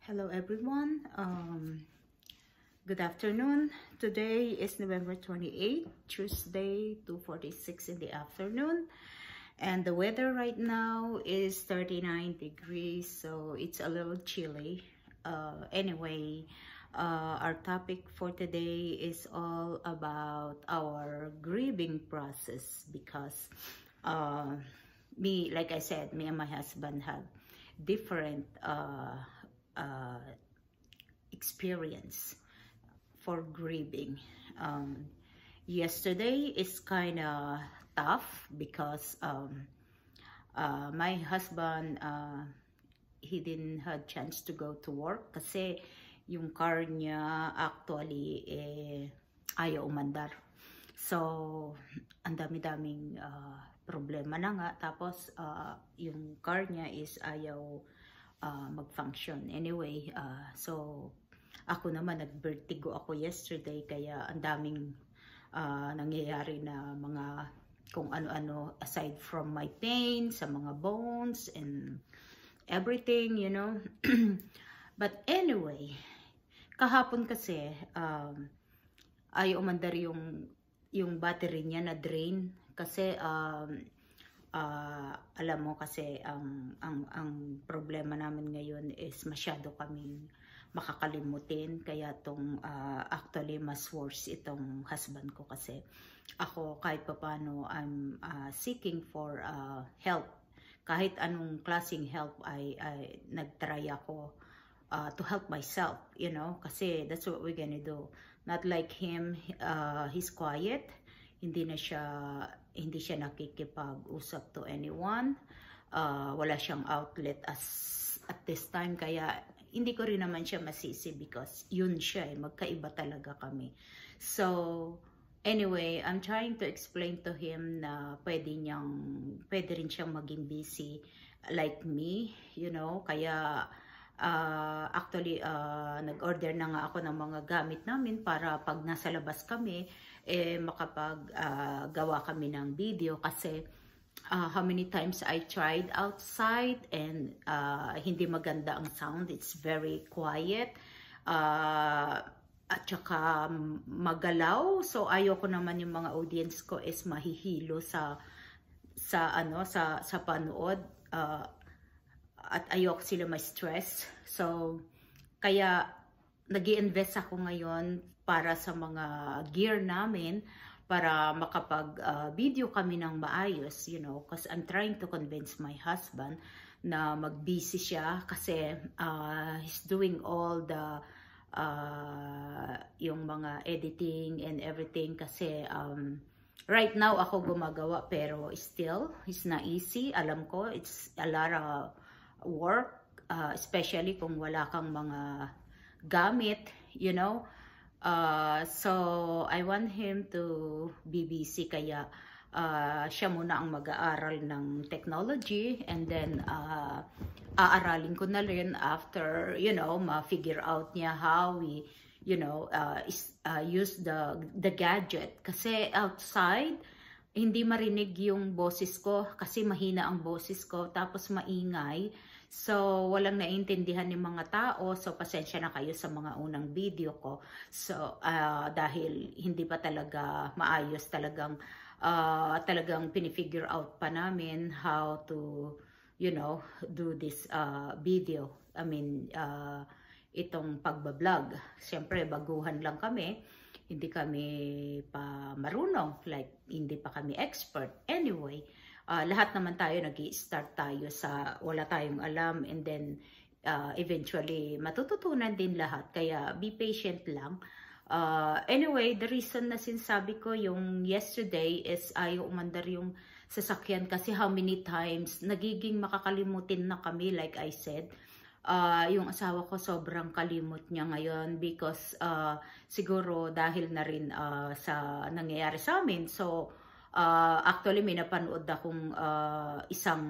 Hello everyone. Good afternoon. Today is November 28th, Tuesday, 2:46 in the afternoon. And the weather right now is 39 degrees, so it's a little chilly. Anyway, our topic for today is all about our grieving process because like I said, me and my husband have different experience for grieving. Yesterday is kind of tough because my husband he didn't have chance to go to work kasi yung car niya actually ayaw umandar. So ang dami-daming problema na nga, tapos yung car niya is ayaw mag-function. Anyway, so ako naman nag-vertigo ako yesterday, kaya ang daming nangyayari na mga kung ano-ano aside from my pain sa mga bones and everything, you know. But anyway, kahapon kasi ayaw umandar yung battery niya, na drain kasi alam mo kasi ang problema namin ngayon is masyado kaming makakalimutin, kaya actually mas worse itong husband ko kasi ako kahit papaano I'm seeking for help. Kahit anong klaseng help ay nagtry ako to help myself, you know, kasi that's what we're gonna do. Not like him, he's quiet. Hindi siya nakikipag-usap to anyone. Wala siyang outlet at this time, kaya hindi ko rin naman siya masisi because yun siya, magkaiba talaga kami. So anyway, I'm trying to explain to him na pwede rin siyang maging busy like me, you know. Kaya actually nag-order na nga ako ng mga gamit namin para pag nasa labas kami makapag-gawa kami ng video, kasi how many times I tried outside and hindi maganda ang sound. It's very quiet at saka magalaw, so ayoko naman yung mga audience ko is mahihilo sa panood, at ayoko sila may stress. So kaya nag-i-invest ako ngayon para sa mga gear namin para makapag-video kami ng maayos, you know, because I'm trying to convince my husband na mag-busy siya kasi he's doing all the yung mga editing and everything, kasi right now ako gumagawa pero still it's not easy. Alam ko it's a lot of work, especially kung wala kang mga gamit, you know. So I want him to be busy, kaya siya muna ang mag-aaral ng technology, and then aaralin ko na rin after, you know, ma-figure out niya how we, you know, use the gadget. Kasi outside hindi marinig yung boses ko kasi mahina ang boses ko, tapos maingay. So walang naiintindihan ng mga tao, so pasensya na kayo sa mga unang video ko. So dahil hindi pa talaga maayos, talagang pinifigure out pa namin how to, you know, do this video. I mean itong pagbablog. Siyempre baguhan lang kami, hindi kami pa marunong, like hindi pa kami expert. Anyway, lahat naman tayo nag-i-start tayo sa wala tayong alam, and then eventually matututunan din lahat, kaya be patient lang. Anyway, the reason na sinasabi ko yung yesterday is ayaw umandar yung sasakyan kasi how many times nagiging makakalimutin na kami, like I said. Yung asawa ko sobrang kalimot niya ngayon because siguro dahil na rin sa nangyayari sa amin. So actually may napanood akong isang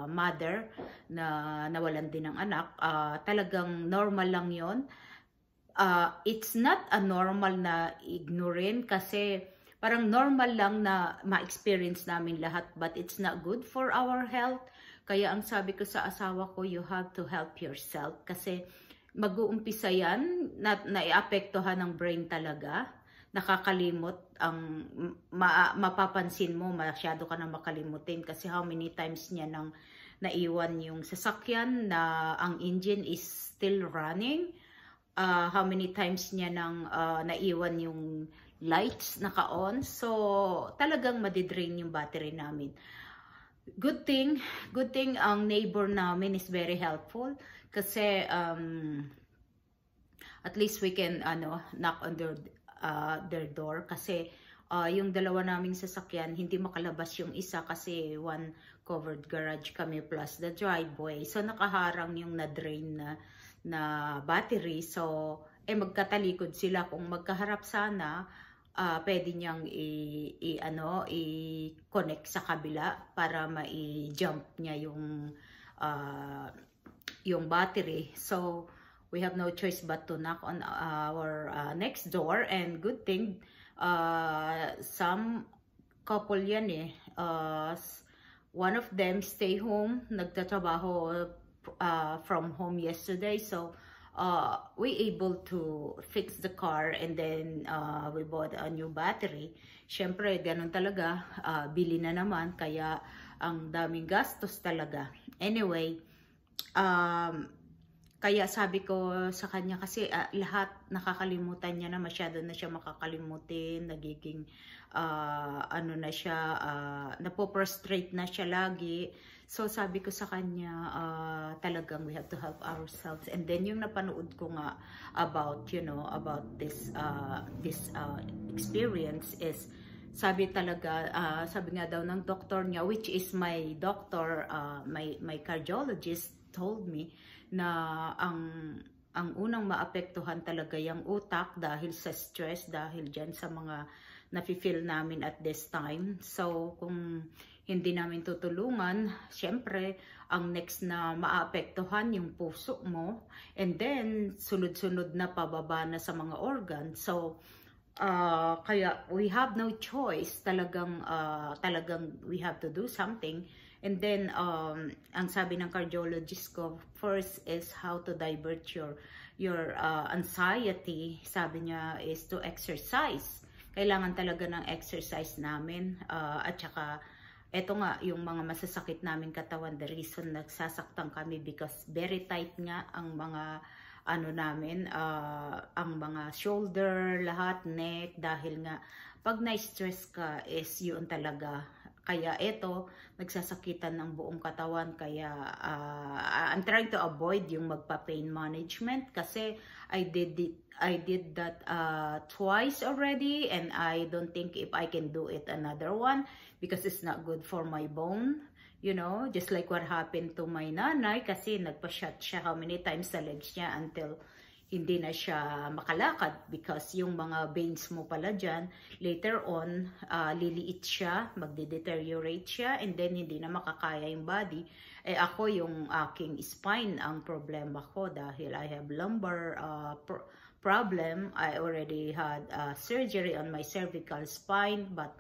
mother na nawalan din ng anak. Talagang normal lang yon. It's not a normal na ignorin, kasi parang normal lang na ma-experience namin lahat, but it's not good for our health. Kaya ang sabi ko sa asawa ko, you have to help yourself. Kasi mag-uumpisa yan, naiapektuhan ng brain talaga. Nakakalimot, mapapansin mo, masyado ka na makalimutin. Kasi how many times niya nang naiwan yung sasakyan na ang engine is still running. How many times niya nang naiwan yung lights naka-on. So, talagang madidrain yung battery namin. Good thing ang neighbor namin is very helpful kasi at least we can knock on their door kasi yung dalawa naming sasakyan hindi makalabas yung isa kasi one covered garage kami plus the driveway, so nakaharang yung na-drain na battery. So magkatalikod sila, kung magkaharap sana pwede niyang i-connect sa kabila para mai-jump niya yung battery. So we have no choice but to knock on our next door, and good thing some couple yan one of them stay home, nagtatrabaho from home yesterday, so we able to fix the car, and then we bought a new battery. Syempre, ganun talaga, bili na naman, kaya ang daming gastos talaga. Anyway, kaya sabi ko sa kanya, kasi lahat nakakalimutan niya na, masyado na siya makakalimutin, nagiging na siya, napoprostrate na siya lagi. So sabi ko sa kanya, talagang we have to help ourselves. And then yung napanood ko nga about this experience is, sabi nga daw ng doctor niya, which is my doctor, my cardiologist told me na ang unang maapektuhan talaga yung utak dahil sa stress, dahil dyan sa mga nafe-feel namin at this time. So kung hindi namin tutulungan, syempre ang next na maapektuhan yung puso mo, and then sunod-sunod na pababa na sa mga organ. So kaya we have no choice, talagang we have to do something. And then ang sabi ng cardiologist ko, first is how to divert your anxiety. Sabi niya is to exercise. Kailangan talaga ng exercise namin, at saka eto nga, yung mga masasakit namin katawan, the reason nagsasaktan kami because very tight nga ang mga namin, ang mga shoulder, lahat, neck, dahil nga pag na-stress ka is yun talaga. Kaya eto, nagsasakitan ng buong katawan. Kaya I'm trying to avoid yung magpa-pain management kasi I did that twice already, and I don't think if I can do it another one because it's not good for my bone. Just like what happened to my nanay, kasi nagpa-shot siya how many times sa legs niya until hindi na siya makalakad because yung mga veins mo pala dyan, later on, liliit siya, magde-deteriorate siya, and then hindi na makakaya yung body. Ako, yung aking spine ang problema ko dahil I have lumbar problem. I already had surgery on my cervical spine, but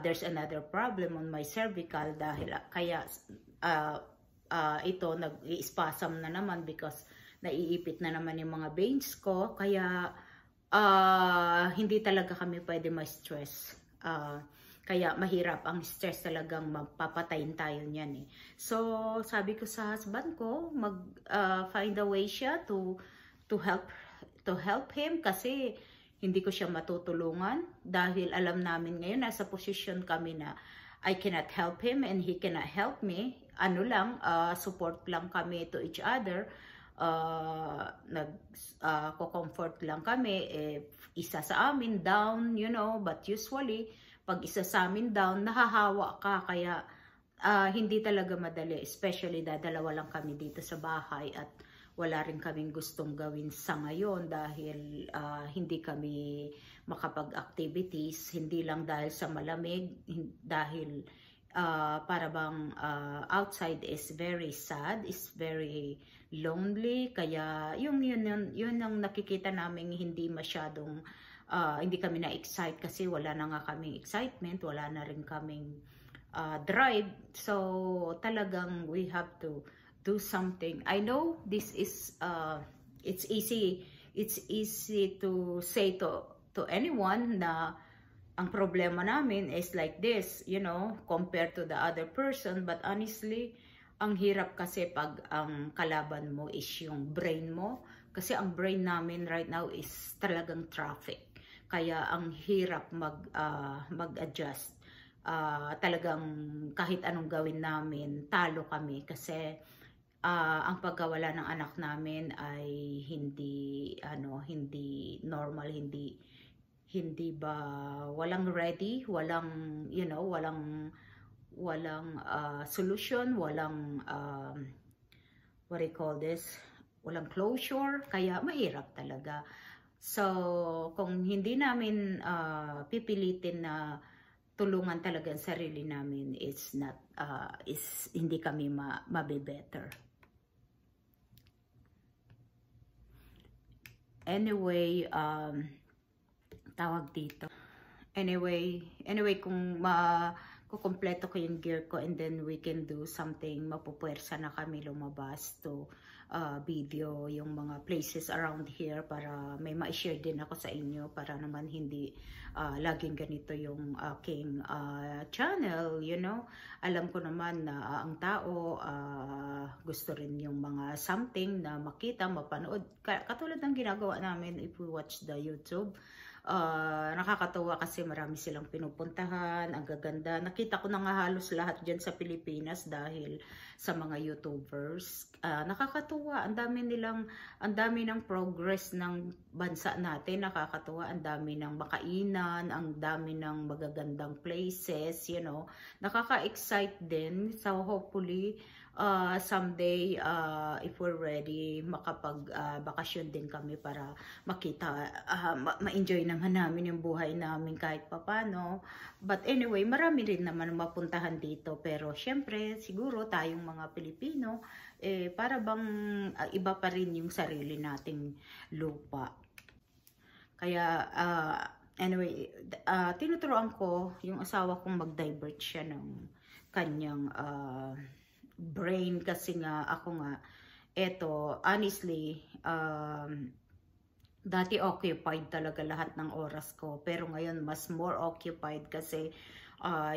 there's another problem on my cervical dahil kaya ito nag-spasm na naman because naiipit na naman yung mga veins ko. Kaya hindi talaga kami pwede ma-stress. Kaya mahirap ang stress, talagang mapapatayin tayo niyan So sabi ko sa husband ko, find a way siya to help him, kasi hindi ko siya matutulungan dahil alam namin ngayon nasa posisyon kami na I cannot help him and he cannot help me. Support lang kami to each other. Nag-comfort lang kami isa sa amin down, but usually pag isa sa amin down, nahahawa ka. Kaya hindi talaga madali, especially dalawa lang kami dito sa bahay at wala rin kaming gustong gawin sa ngayon dahil hindi kami makapag-activities, hindi lang dahil sa malamig, dahil para bang outside is very sad, is very lonely. Kaya yun ang nakikita namin, hindi masyadong hindi kami na-excite kasi wala na nga kaming excitement, wala na rin kaming drive. So talagang we have to do something. I know this is it's easy to say to anyone na ang problema namin is like this, you know, compared to the other person. But honestly, ang hirap kasi pag ang kalaban mo is yung brain mo. Kasi ang brain namin right now is talagang traffic. Kaya ang hirap mag-adjust. Talagang kahit anong gawin namin, talo kami. Kasi ang pagkawala ng anak namin ay hindi normal, hindi ba walang ready, walang walang solution, walang what do you call this, walang closure, kaya mahirap talaga. So kung hindi namin pipilitin na tulungan talaga ang sarili namin, is hindi kami mabe-better. Anyway, tawag dito. Anyway, kung kukumpleto ko yung gear ko, and then we can do something, mapupuwersa na kami lumabas to video yung mga places around here para may ma-share din ako sa inyo, para naman hindi laging ganito yung aking channel, you know. Alam ko naman na ang tao gusto rin yung mga something na makita, mapanood, katulad ng ginagawa namin if we watch the YouTube. Nakakatawa kasi marami silang pinupuntahan, ang gaganda. Nakita ko na nga halos lahat dyan sa Pilipinas dahil sa mga YouTubers. Nakakatuwa, ang dami ng progress ng bansa natin. Nakakatuwa, ang dami ng makainan, ang dami ng magagandang places, you know. Nakaka-excite din. So hopefully someday if we're ready, makapag-bakasyon din kami para makita, ma-enjoy naman namin yung buhay namin kahit papano. But anyway, marami rin naman mapuntahan dito, pero syempre siguro tayong mga Pilipino, para bang iba pa rin yung sarili nating lupa. Kaya anyway, tinuturuan ko yung asawa kong mag-divert siya ng kanyang brain, kasi nga ako nga eto, honestly, dati occupied talaga lahat ng oras ko, pero ngayon mas more occupied kasi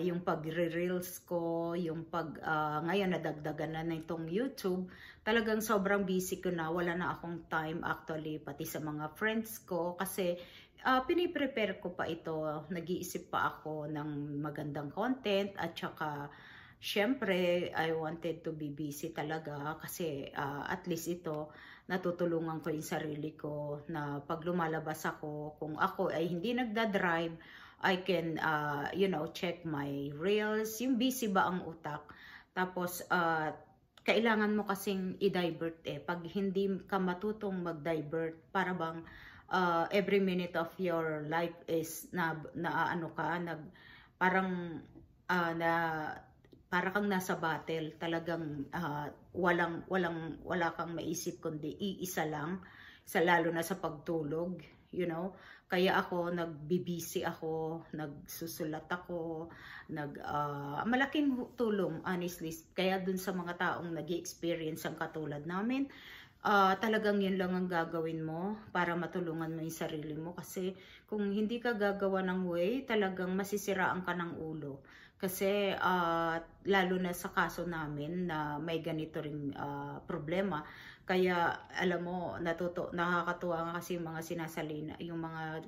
yung pag-reels ko, yung ngayon nadagdagan na itong YouTube, talagang sobrang busy ko na, wala na akong time actually, pati sa mga friends ko, kasi piniprepare ko pa ito, nag-iisip pa ako ng magandang content, at saka syempre, I wanted to be busy talaga kasi at least ito, natutulungan ko yung sarili ko na pag lumalabas ako, kung ako ay hindi nagda-drive, I can, you know, check my reels, yung busy ba ang utak. Tapos, kailangan mo kasing i-divert pag hindi ka matutong mag-divert, para bang every minute of your life is para kang nasa battle, talagang wala kang maisip kundi iisa lang, lalo na sa pagtulog, you know. Kaya ako nagbibisi ako, nagsusulat ako, malaking tulong honestly. Kaya dun sa mga taong nag-experience ang katulad namin, talagang yun lang ang gagawin mo para matulungan mo yung sarili mo, kasi kung hindi ka gagawa ng way, talagang masisiraan ka ng ulo. Kasi lalo na sa kaso namin na may ganito ring problema. Kaya alam mo, nakakatuwa nga kasi yung mga sinasalina, yung mga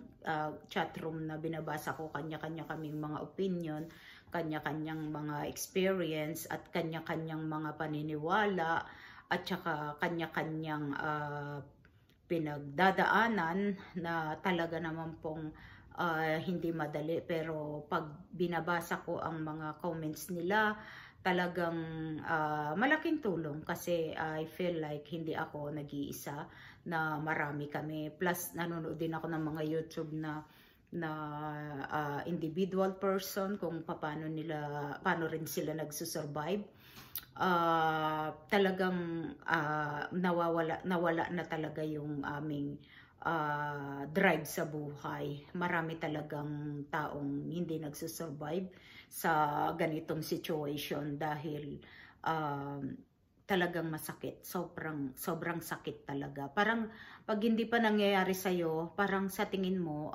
chat room na binabasa ko, kanya-kanya kaming mga opinion, kanya-kanyang mga experience, at kanya-kanyang mga paniniwala, at saka kanya-kanyang pinagdadaanan na talaga naman pong hindi madali. Pero pag binabasa ko ang mga comments nila, talagang malaking tulong, kasi I feel like hindi ako nag-iisa, na marami kami. Plus nanonood din ako ng mga YouTube na individual person, kung paano rin sila nagsusurvive. Talagang nawala na talaga yung aming drive sa buhay. Marami talagang taong hindi nagsusurvive sa ganitong situation dahil talagang masakit. Sobrang sakit talaga. Parang pag hindi pa nangyayari sa'yo, parang sa tingin mo,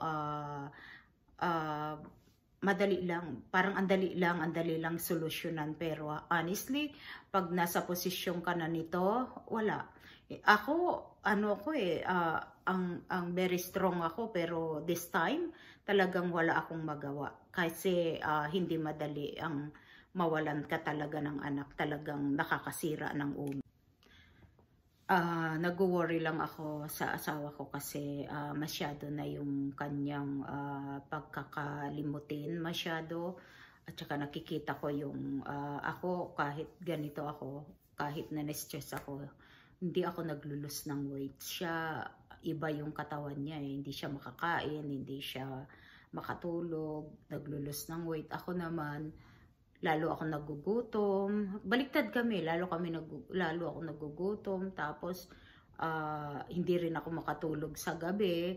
madali lang, parang ang dali lang solusyonan. Pero honestly, pag nasa posisyon ka na nito, wala. Ako, ang very strong ako, pero this time, talagang wala akong magawa. Kasi hindi madali ang mawalan ka talaga ng anak, talagang nakakasira ng ulo. Nag-worry lang ako sa asawa ko kasi masyado na yung kanyang pagkakalimutin masyado, at saka nakikita ko yung ako, kahit ganito ako, kahit na na-stress ako, hindi ako naglulus ng weight. Siya, iba yung katawan niya hindi siya makakain, hindi siya makatulog, naglulus ng weight. Ako naman, lalo ako nagugutom. Baliktad kami, lalo ako nagugutom. Tapos hindi rin ako makatulog sa gabi.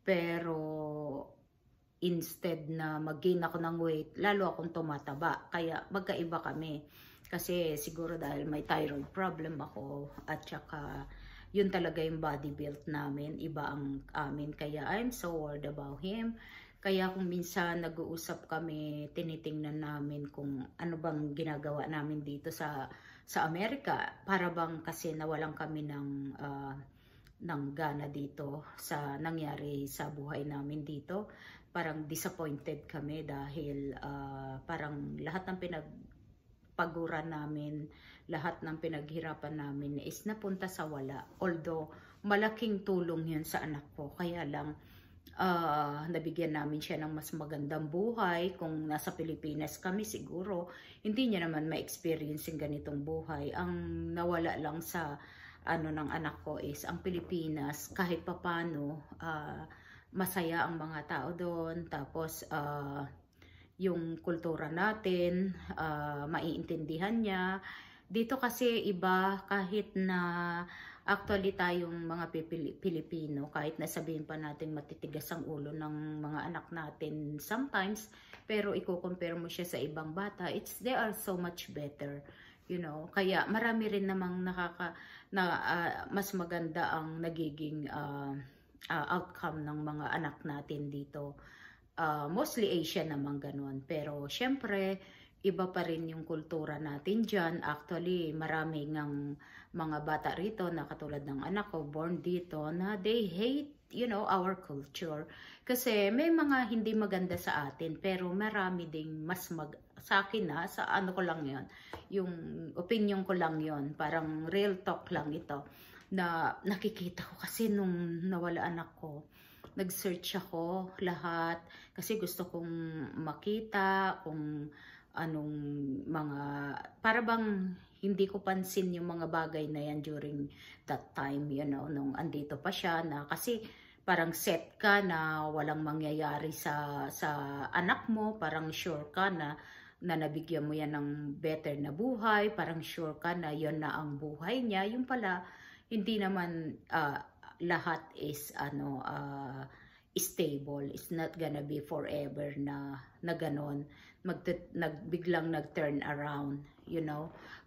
Pero instead na mag-gain ako ng weight, lalo akong tumataba. Kaya magkaiba kami. Kasi siguro dahil may thyroid problem ako, at saka yun talaga yung body build namin, iba ang amin. Kaya I'm so worried about him. Kaya kung minsan nag-uusap kami, tinitingnan namin kung ano bang ginagawa namin dito sa Amerika. Para bang kasi nawalan kami ng gana dito sa nangyari sa buhay namin dito. Parang disappointed kami dahil parang lahat ng pinagpaguran namin, lahat ng pinaghirapan namin is napunta sa wala. Although malaking tulong yun sa anak ko, kaya lang nabigyan namin siya ng mas magandang buhay. Kung nasa Pilipinas kami, siguro hindi niya naman ma-experience yung ganitong buhay. Ang nawala lang sa ng anak ko is ang Pilipinas. Kahit papano masaya ang mga tao doon, tapos yung kultura natin maiintindihan niya. Dito kasi iba, kahit na actually tayong mga Pilipino, kahit na sabihin pa natin matitigas ang ulo ng mga anak natin sometimes, pero i-compare mo siya sa ibang bata, they are so much better, you know. Kaya marami rin namang mas maganda ang nagiging outcome ng mga anak natin dito. Mostly Asian naman ganun, pero syempre iba pa rin yung kultura natin dyan. Actually, marami ngang mga bata rito na katulad ng anak ko, born dito, na they hate, our culture. Kasi may mga hindi maganda sa atin, pero marami ding sa akin sa ano ko lang yon, yung opinion ko lang yon, parang real talk lang ito, na nakikita ko kasi nung nawala anak ko, nag-search ako lahat, kasi gusto kong makita kung anong mga, para bang hindi ko pansin yung mga bagay na yan during that time, nung andito pa siya, na kasi parang set ka na walang mangyayari sa anak mo, parang sure ka na nabigyan mo yan ng better na buhay, parang sure ka na yon na ang buhay niya. Yung pala, hindi naman lahat is stable. It's not gonna be forever na ganon. Biglang nag-turn around,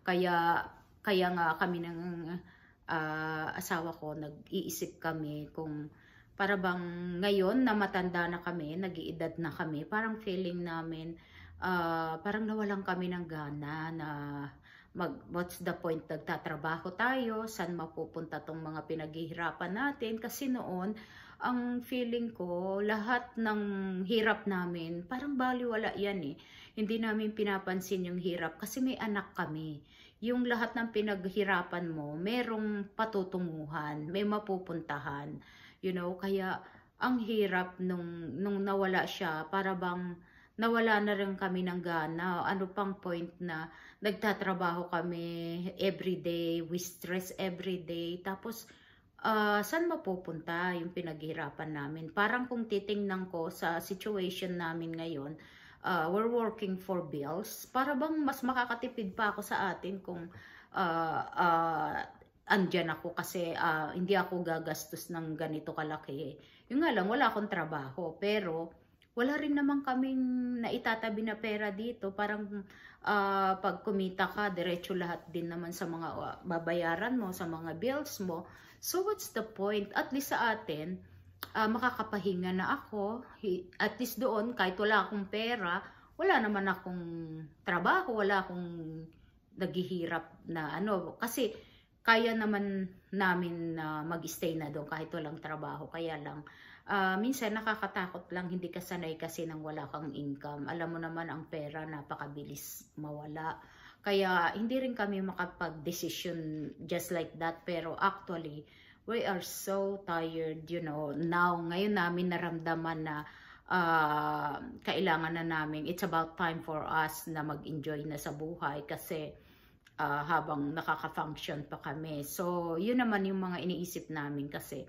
Kaya nga kami ng asawa ko, nag-iisip kami kung para bang ngayon na matanda na kami, nag-iedad na kami, parang feeling namin, parang nawalan kami ng gana na what's the point, nagtatrabaho tayo, saan mapupunta tong mga pinaghihirapan natin? Kasi noon, ang feeling ko, lahat ng hirap namin, parang baliwala yan Hindi namin pinapansin yung hirap kasi may anak kami. Yung lahat ng pinaghirapan mo, merong patutunguhan, may mapupuntahan. Kaya ang hirap nung nawala siya, para bang nawala na rin kami ng gana. Ano pang point na nagtatrabaho kami everyday, we stress everyday, tapos saan mapupunta yung pinaghirapan namin? Parang kung titingnan ko sa situation namin ngayon, we're working for bills. Para bang mas makakatipid pa ako sa atin kung andyan ako, kasi hindi ako gagastos ng ganito kalaki. Yung nga lang, wala akong trabaho, pero wala rin naman kaming naitatabi na pera dito. Parang pag kumita ka, diretso lahat din naman sa mga babayaran mo, sa mga bills mo. So what's the point? At least sa atin, makakapahinga na ako. At least doon, kahit wala akong pera, wala naman akong trabaho, wala akong naghihirap na ano. Kasi kaya naman namin na mag-stay na doon kahit walang trabaho. Kaya lang, minsan nakakatakot lang, hindi ka sanay kasi nang wala kang income. Alam mo naman ang pera, napakabilis mawala. Kaya hindi rin kami makapag-decision just like that. Pero actually, we are so tired, you know. Now, ngayon namin naramdaman na kailangan na namin, it's about time for us na mag-enjoy na sa buhay kasi habang nakaka-function pa kami. So, yun naman yung mga iniisip namin kasi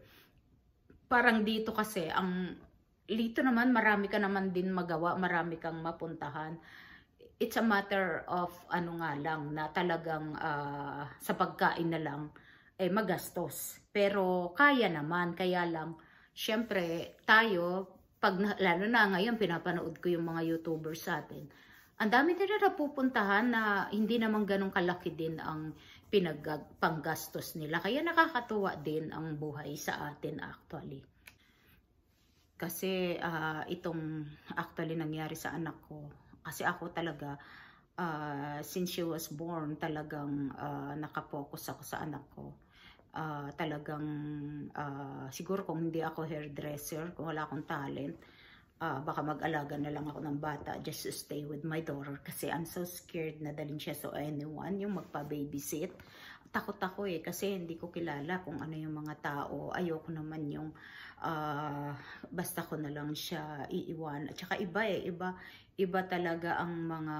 parang dito kasi, dito naman marami ka naman din magawa, marami kang mapuntahan. It's a matter of ano nga lang, na talagang sa pagkain na lang, magastos. Pero kaya naman, kaya lang, syempre tayo, lalo na ngayon, pinapanood ko yung mga YouTubers sa atin, ang dami nila napupuntahan na hindi naman ganun kalaki din ang panggastos nila. Kaya nakakatuwa din ang buhay sa atin actually. Kasi itong actually nangyari sa anak ko. Kasi ako talaga, since she was born, talagang nakapokus ako sa anak ko. Talagang siguro kung hindi ako hairdresser, kung wala akong talent, baka mag-alaga na lang ako ng bata just to stay with my daughter kasi I'm so scared na dalhin siya sa anyone, yung magpa-babysit. Takot ako kasi hindi ko kilala kung ano yung mga tao. Ayoko naman yung basta ko na lang siya iiwan. At saka iba talaga ang mga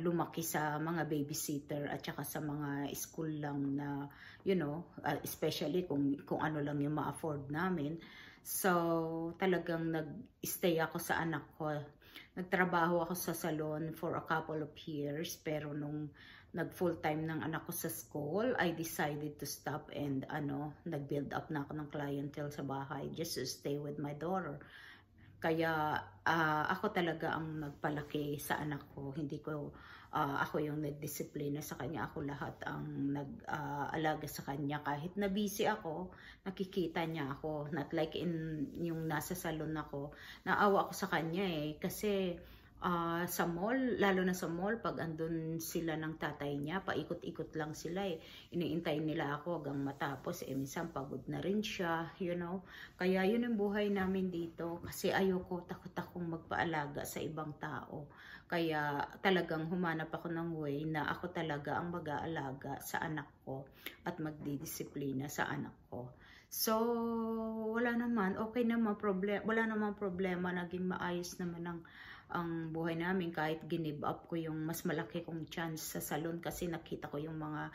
lumaki sa mga babysitter at saka sa mga school lang na, you know, especially kung ano lang yung ma-afford namin. So, talagang nag-stay ako sa anak ko. Nagtrabaho ako sa salon for a couple of years. Pero nung nag-full-time ng anak ko sa school, I decided to stop and nag-build up na ako ng clientele sa bahay just to stay with my daughter. Kaya ako talaga ang nagpalaki sa anak ko. Hindi ko ako yung nagdisiplina sa kanya. Ako lahat ang nag-alaga sa kanya. Kahit na busy ako, nakikita niya ako. Not like yung nasa salon ako. Naawa ako sa kanya Kasi sa mall, lalo na sa mall, pag andun sila ng tatay niya, paikot-ikot lang sila Iniintay nila ako hanggang matapos. Minsan pagod na rin siya, you know. Kaya yun ang buhay namin dito. Kasi ayoko, takot akong magpaalaga sa ibang tao. Kaya talagang humanap ako ng way na ako talaga ang mag-aalaga sa anak ko at magdidisiplina sa anak ko. So, wala naman, okay naman, wala naman problema, naging maayos naman ang buhay namin kahit give up ko yung mas malaki kong chance sa salon kasi nakita ko yung mga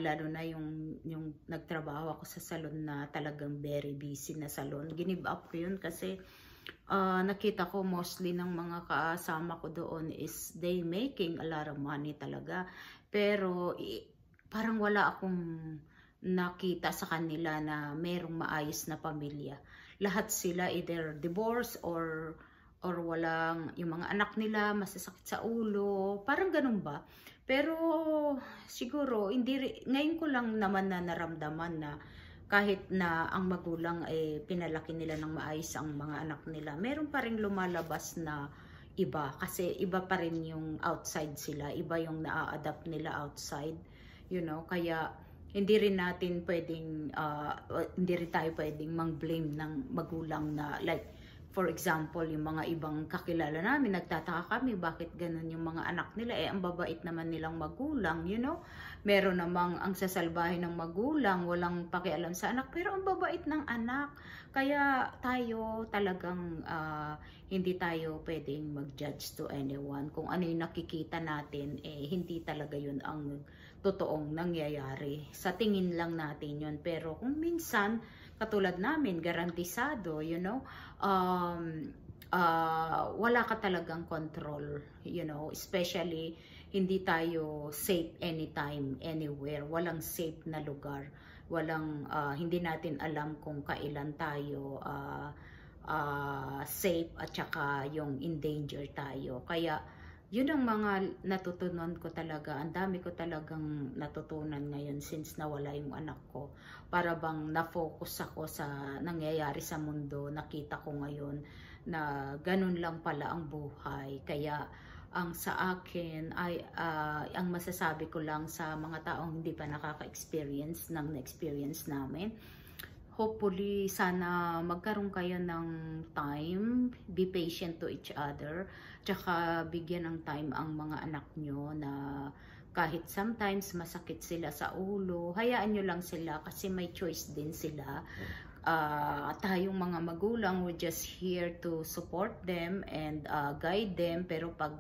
lalo na yung nagtrabaho ako sa salon na talagang very busy na salon. Give up ko yun kasi nakita ko mostly ng mga kasama ko doon is they making a lot of money talaga. Pero parang wala akong nakita sa kanila na merong maayos na pamilya. Lahat sila either divorce or walang, yung mga anak nila masasakit sa ulo, parang ganun ba? Pero siguro ngayon ko lang naman na naramdaman na kahit na ang magulang pinalaki nila ng maayos ang mga anak nila, meron pa rin lumalabas na iba kasi iba pa rin yung outside sila, iba yung na-adapt nila outside, you know. Kaya hindi rin natin pwedeng hindi rin tayo pwedeng mang-blame ng magulang na like for example, yung mga ibang kakilala namin, nagtataka kami bakit ganun yung mga anak nila. Ang babait naman nilang magulang, you know. Meron namang ang sasalbahin ng magulang, walang pakialam sa anak, pero ang babait ng anak. Kaya tayo talagang hindi tayo pwedeng mag-judge to anyone. Kung ano yung nakikita natin, hindi talaga yun ang totoong nangyayari. Sa tingin lang natin yun. Pero kung minsan, katulad namin, garantisado, you know, wala ka talagang control, you know, especially hindi tayo safe anytime, anywhere. Walang safe na lugar. Walang, hindi natin alam kung kailan tayo safe at saka yung in danger tayo. Kaya yun ang mga natutunan ko talaga. Ang dami ko talagang natutunan ngayon since nawala yung anak ko. Para bang na-focus ako sa nangyayari sa mundo. Nakita ko ngayon na ganun lang pala ang buhay. Kaya ang sa akin ay ang masasabi ko lang sa mga taong hindi pa nakaka-experience ng na-experience namin, hopefully sana magkaroon kayo ng time, be patient to each other, tsaka bigyan ng time ang mga anak nyo na kahit sometimes masakit sila sa ulo, hayaan nyo lang sila kasi may choice din sila. Tayong mga magulang, we're just here to support them and guide them, pero pag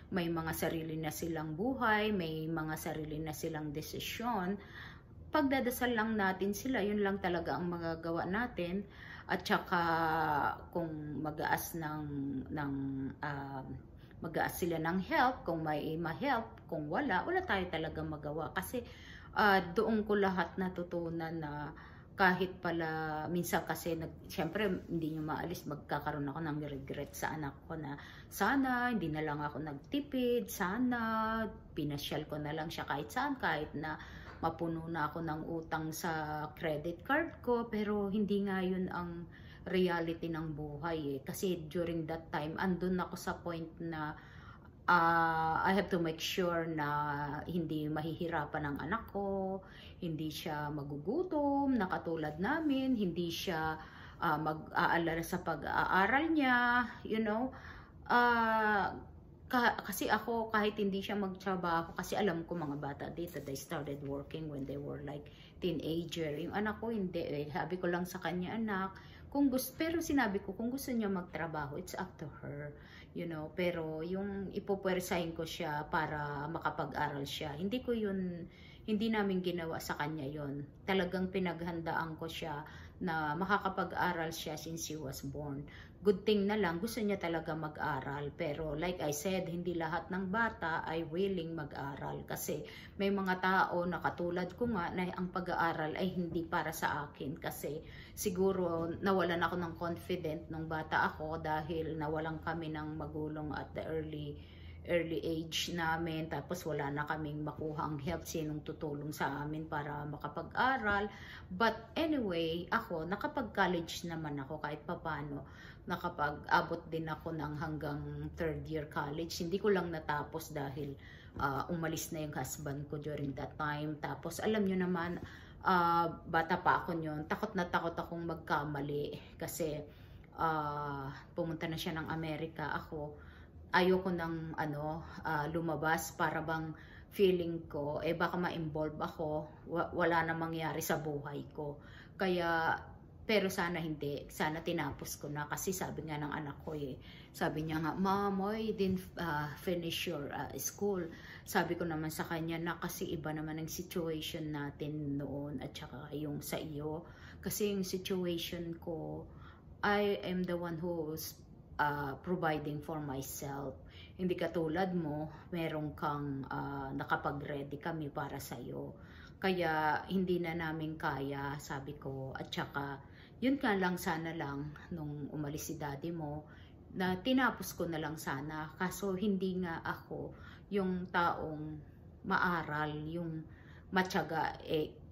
may mga sarili na silang buhay, may mga sarili na silang desisyon, pagdadasal lang natin sila, yun lang talaga ang magagawa natin. At saka kung mag-aas sila ng help, kung may ma-help, kung wala tayo talagang magawa. Kasi doon ko lahat natutunan na kahit pala, minsan kasi, syempre, hindi nyo maalis, magkakaroon ako ng regret sa anak ko na sana, hindi na lang ako nagtipid, sana, pinasyal ko na lang siya kahit saan, kahit na mapuno na ako ng utang sa credit card ko, pero hindi nga yun ang reality ng buhay eh. Kasi during that time, andun ako sa point na I have to make sure na hindi mahihirapan ang anak ko, hindi siya magugutom na katulad namin, hindi siya mag-aalala sa pag-aaral niya, you know. Kasi ako, kahit hindi siya magtrabaho, kasi alam ko mga bata dito, they started working when they were like teenager. Yung anak ko hindi eh. Sabi ko lang sa kanya, anak, kung gusto, pero sinabi ko, kung gusto niya magtrabaho, it's up to her, you know. Pero yung ipupwersahin ko siya para makapag-aral siya, hindi namin ginawa sa kanya yon. Talagang pinaghandaan ko siya na makakapag-aral siya since she was born. Good thing na lang, gusto niya talaga mag-aral. Pero like I said, hindi lahat ng bata ay willing mag-aral. Kasi may mga tao na katulad ko nga na ang pag-aaral ay hindi para sa akin. Kasi siguro nawalan ako ng confident nung bata ako dahil nawalan kami ng magulang at the early age namin, tapos wala na kaming makuhang help, sinong tutulong sa amin para makapag-aral. But anyway, ako, nakapag-college naman ako kahit papano. Nakapag-abot din ako ng hanggang 3rd year college. Hindi ko lang natapos dahil umalis na yung husband ko during that time. Tapos alam nyo naman, bata pa ako yun, takot na takot akong magkamali kasi pumunta na siya ng Amerika. Ako, ayoko ng lumabas para bang feeling ko baka ma-involve ako, wala na mangyari sa buhay ko. Kaya pero sana hindi, sana tinapos ko na kasi sabi nga ng anak ko sabi niya nga, Mom, why didn't finish your school? Sabi ko naman sa kanya na kasi iba naman ang situation natin noon at saka yung sa iyo. Kasi yung situation ko, I am the one who's providing for myself. Hindi katulad mo, meron kang nakapag-ready kami para sa'yo. Kaya hindi na namin kaya, sabi ko. At saka, yun ka lang, sana lang, nung umalis si daddy mo, na tinapos ko na lang sana. Kaso hindi nga ako yung taong maaral, yung matyaga.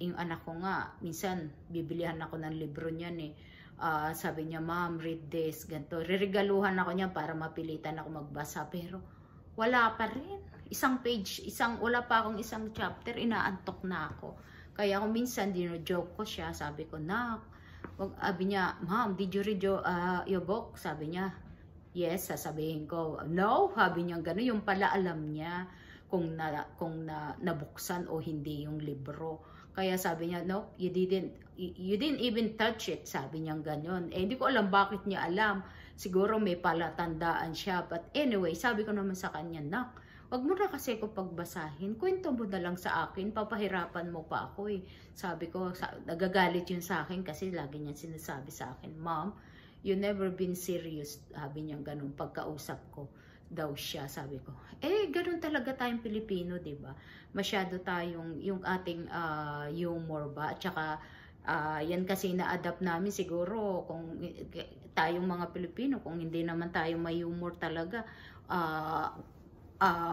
Yung anak ko nga, minsan bibilihan ako ng libro niyan sabi niya, Mom, read this, ganito. Riregaluhan ako niya para mapilitan ako magbasa. Pero wala pa rin. Wala pa akong isang chapter, inaantok na ako. Kaya kung minsan dino-joke ko siya, sabi ko, sabi niya, Mom, did you read your book? Sabi niya, yes. Sasabihin ko, no. Sabi niya gano'n, yung pala alam niya kung nabuksan o hindi yung libro. Kaya sabi niya, no, you didn't even touch it. Sabi niya gano'n. Hindi ko alam bakit niya alam. Siguro may palatandaan siya. But anyway, sabi ko naman sa kanya, wag mo na kasi ako pagbasahin. Kwento mo na lang sa akin. Papahirapan mo pa ako Sabi ko, nagagalit yun sa akin kasi lagi niya sinasabi sa akin, Mom, you never been serious. Sabi niya gano'n pagkausap ko daw siya, sabi ko. Ganun talaga tayong Pilipino, 'di ba? Masyado tayong yung ating humor ba, at saka Yan kasi na-adapt namin siguro kung tayong mga Pilipino, kung hindi naman tayo may humor talaga,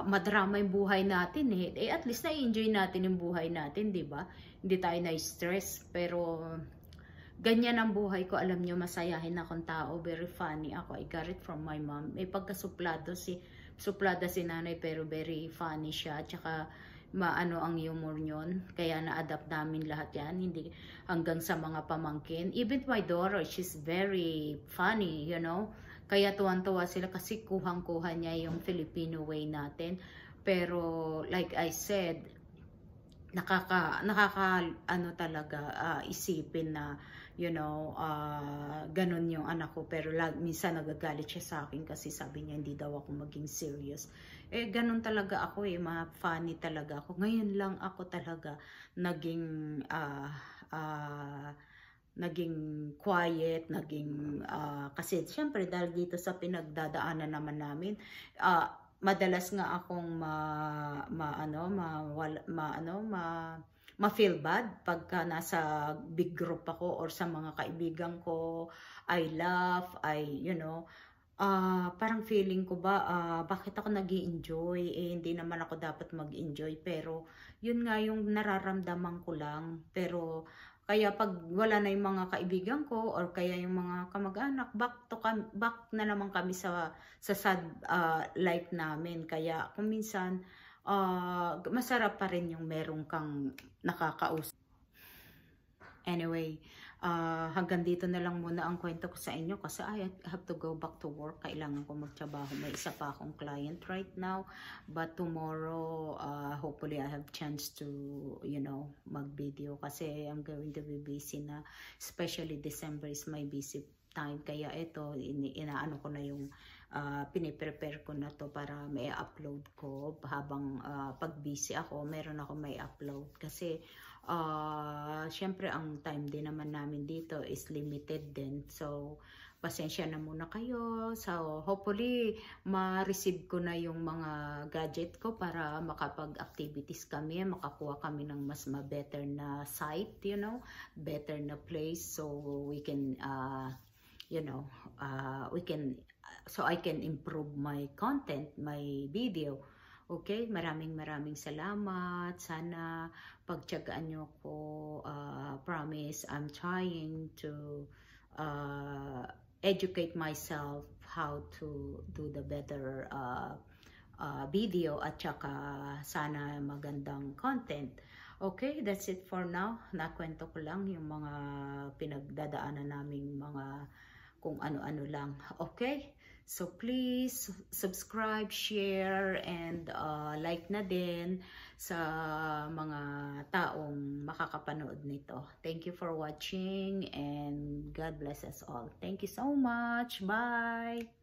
madrama yung buhay natin eh. At least na-enjoy natin yung buhay natin, di ba? Hindi tayo na-stress, pero ganyan ang buhay ko. Alam nyo, masayahin akong tao, very funny ako. I got it from my mom. May pagkasuplada si nanay, pero very funny siya. Tsaka maano ang humor nyon, kaya na-adapt namin lahat yan, hindi hanggang sa mga pamangkin. Even my daughter, she's very funny, you know, kaya tuwan-tuwa sila kasi kuhang-kuha niya yung Filipino way natin. Pero like I said, nakaka ano talaga, isipin na, you know, ganun yung anak ko, pero minsan nagagalit siya sa akin kasi sabi niya hindi daw ako maging serious. Ganun talaga ako funny talaga ako. Ngayon lang ako talaga naging naging quiet, kasi syempre dahil dito sa pinagdadaanan naman namin, madalas nga akong ma-feel bad pagka nasa big group ako or sa mga kaibigan ko. I laugh, you know, parang feeling ko ba, bakit ako nag-i-enjoy? Hindi naman ako dapat mag-enjoy, pero yun nga yung nararamdaman ko lang. Pero kaya pag wala na yung mga kaibigan ko or kaya yung mga kamag-anak, back na naman kami sa sad life namin. Kaya kung minsan, masarap pa rin yung meron kang nakakausap. Anyway, hanggang dito na lang muna ang kwento ko sa inyo kasi I have to go back to work. Kailangan ko magtrabaho. May isa pa akong client right now. But tomorrow, hopefully I have chance to, you know, mag-video kasi I'm going to be busy na. Especially December is my busy time. Kaya ito, inaano ko na yung piniprepare ko na to para may upload ko habang pag busy ako, meron ako may upload kasi syempre ang time din naman namin dito is limited din, so pasensya na muna kayo. So hopefully ma-receive ko na yung mga gadget ko para makapag-activities kami, makakuha kami ng mas better na site, you know, better na place, so we can you know, so I can improve my content, my video. Okay, maraming salamat. Sana pagtiyagaan nyo ko. Promise, I'm trying to educate myself how to do the better video at saka sana magandang content. Okay, that's it for now. Nakwento ko lang yung mga pinagdadaanan naming mga kung ano-ano lang. Okay? So please subscribe, share, and like na din sa mga taong makakapanood nito. Thank you for watching and God bless us all. Thank you so much. Bye!